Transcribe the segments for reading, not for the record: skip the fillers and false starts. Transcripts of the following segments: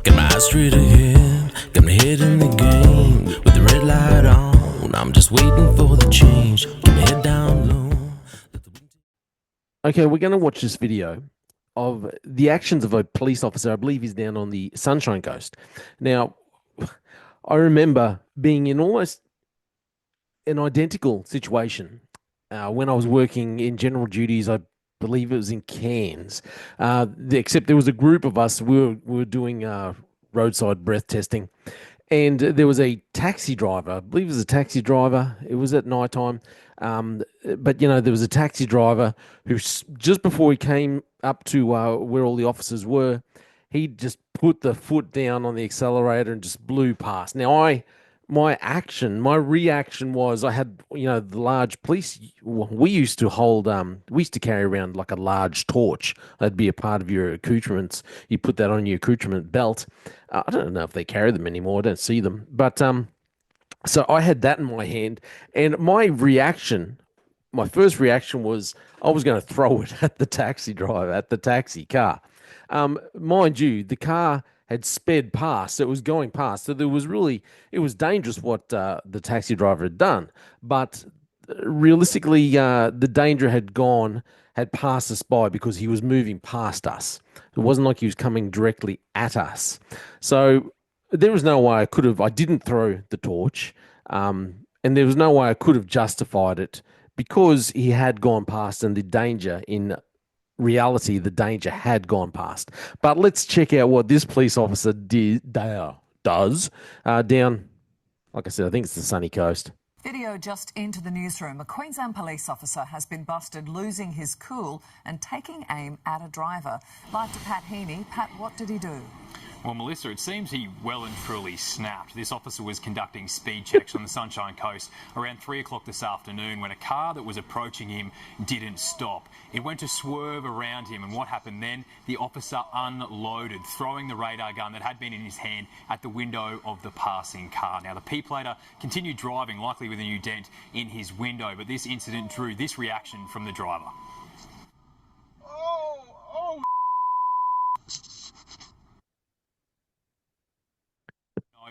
Got my eyes straight ahead, got my head in the game. With the red light on, I'm just waiting for the change. Keep my head down low. Okay, we're going to watch this video of the actions of a police officer. I believe he's down on the Sunshine Coast. Now, I remember being in almost an identical situation when I was working in general duties. I believe it was in Cairns, except there was a group of us. We were doing roadside breath testing, and there was a taxi driver. I believe it was a taxi driver. It was at night time. But there was a taxi driver who, just before he came up to where all the officers were, he just put the foot down on the accelerator and just blew past. Now, my reaction was, I had, the large police. We used to hold, we used to carry around like a large torch. That'd be a part of your accoutrements. You put that on your accoutrement belt. I don't know if they carry them anymore. I don't see them, but so I had that in my hand, and my first reaction was I was going to throw it at the taxi driver, at the taxi car. Mind you, the car had sped past. It was going past. So it was dangerous what the taxi driver had done. But realistically, the danger had passed us by because he was moving past us. It wasn't like he was coming directly at us. So there was no way I didn't throw the torch, and there was no way I could have justified it because he had gone past, and in reality, the danger had gone past. But let's check out what this police officer does down, like I said, I think it's the sunny coast. Video just into the newsroom. A Queensland police officer has been busted losing his cool and taking aim at a driver. Live to Pat Heaney. Pat, what did he do? Well, Melissa, it seems he well and truly snapped. This officer was conducting speed checks on the Sunshine Coast around 3 o'clock this afternoon when a car that was approaching him didn't stop. It went to swerve around him, and what happened then? The officer unloaded, throwing the radar gun that had been in his hand at the window of the passing car. Now, the P-plater continued driving, likely with a new dent in his window, but this incident drew this reaction from the driver.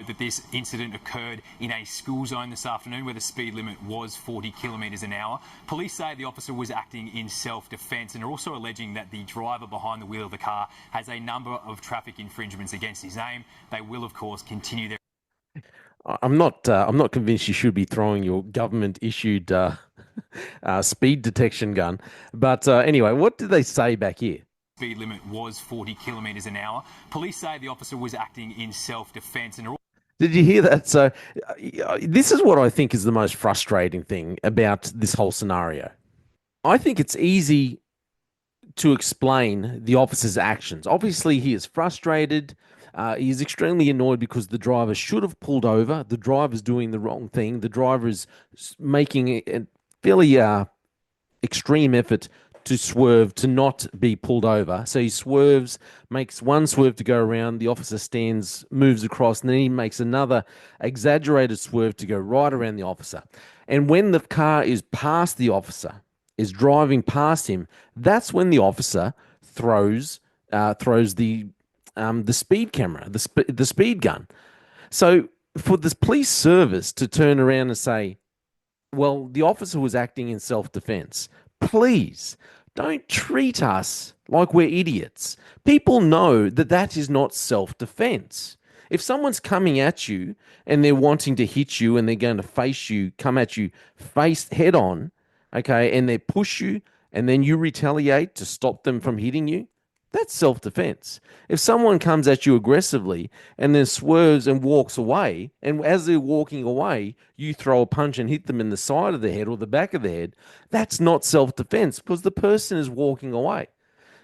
That this incident occurred in a school zone this afternoon where the speed limit was 40 kilometres an hour. Police say the officer was acting in self-defence and are also alleging that the driver behind the wheel of the car has a number of traffic infringements against his name. They will, of course, continue their... I'm not convinced you should be throwing your government-issued speed detection gun. But anyway, what did they say back here? Speed limit was 40 kilometres an hour. Police say the officer was acting in self-defence and are... Did you hear that? So this is what I think is the most frustrating thing about this whole scenario. I think it's easy to explain the officer's actions. Obviously, he is frustrated. He is extremely annoyed because the driver should have pulled over. The driver's doing the wrong thing. The driver is making a fairly extreme effort to swerve, to not be pulled over. So he swerves, makes one swerve to go around, the officer stands, moves across, and then he makes another exaggerated swerve to go right around the officer. And when the car is past the officer, is driving past him, that's when the officer throws the speed camera, the speed gun. So for the police service to turn around and say, well, the officer was acting in self-defense, please don't treat us like we're idiots. People know that that is not self-defense. If someone's coming at you and they're wanting to hit you and they're going to come at you face head on, okay, and they push you and then you retaliate to stop them from hitting you, that's self-defense. If someone comes at you aggressively and then swerves and walks away, and as they're walking away, you throw a punch and hit them in the side of the head or the back of the head, that's not self-defense because the person is walking away.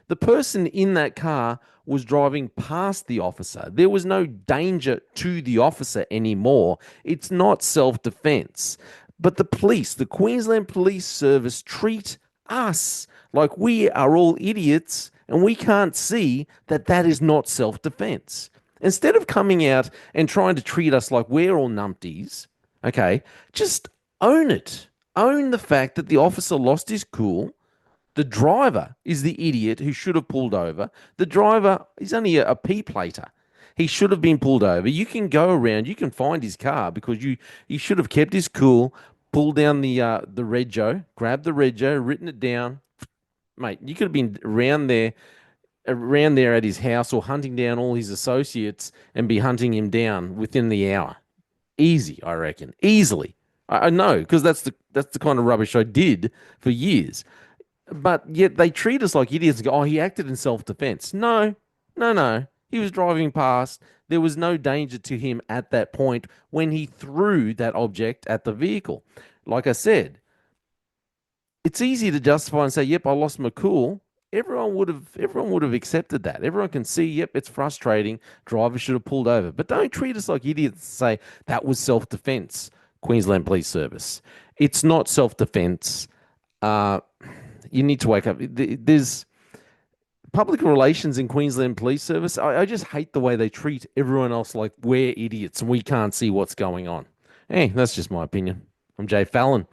The person in that car was driving past the officer. There was no danger to the officer anymore. It's not self-defense. But the police, the Queensland Police Service, treat us like we are all idiots and we can't see that that is not self-defense. Instead of coming out and trying to treat us like we're all numpties, okay, just own it. Own the fact that the officer lost his cool. The driver is the idiot who should have pulled over. The driver is only a P-plater. He should have been pulled over. You can go around, you can find his car because you should have kept his cool, pulled down the rego, grabbed the rego, written it down. Mate, you could have been around there at his house or hunting down all his associates and be hunting him down within the hour. Easy, I reckon. Easily. I know, because that's the kind of rubbish I did for years. But yet they treat us like idiots and go, oh, he acted in self-defense. No. He was driving past. There was no danger to him at that point when he threw that object at the vehicle. Like I said, it's easy to justify and say, yep, I lost my cool. Everyone would have accepted that. Everyone can see, yep, it's frustrating. Driver should have pulled over. But don't treat us like idiots and say that was self-defense, Queensland Police Service. It's not self-defense. You need to wake up. There's public relations in Queensland Police Service. I just hate the way they treat everyone else like we're idiots and we can't see what's going on. Hey, that's just my opinion. I'm Jay Fallon.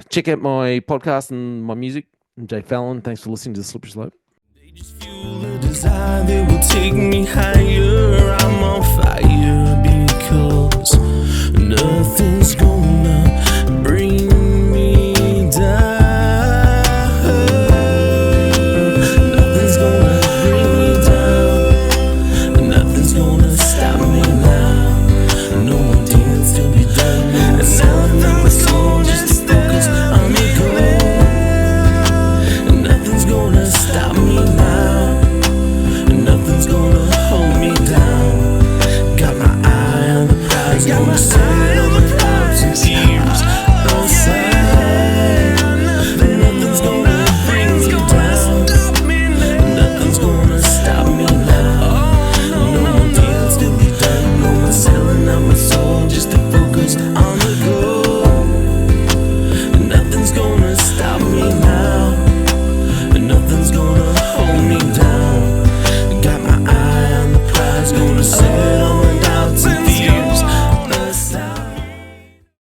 Check out my podcast and my music. I'm Jay Fallon. Thanks for listening to The Slippery Slope. They just fuel a desire that will take me higher. I'm on fire because nothing's gonna bring me down. Nothing's gonna bring me down. Nothing's gonna stop me now. No more deals to be done. And nothing's gonna just focus on me goal. Nothing's gonna stop me now. Nothing's gonna hold me down. Got my eye on the prize. Got my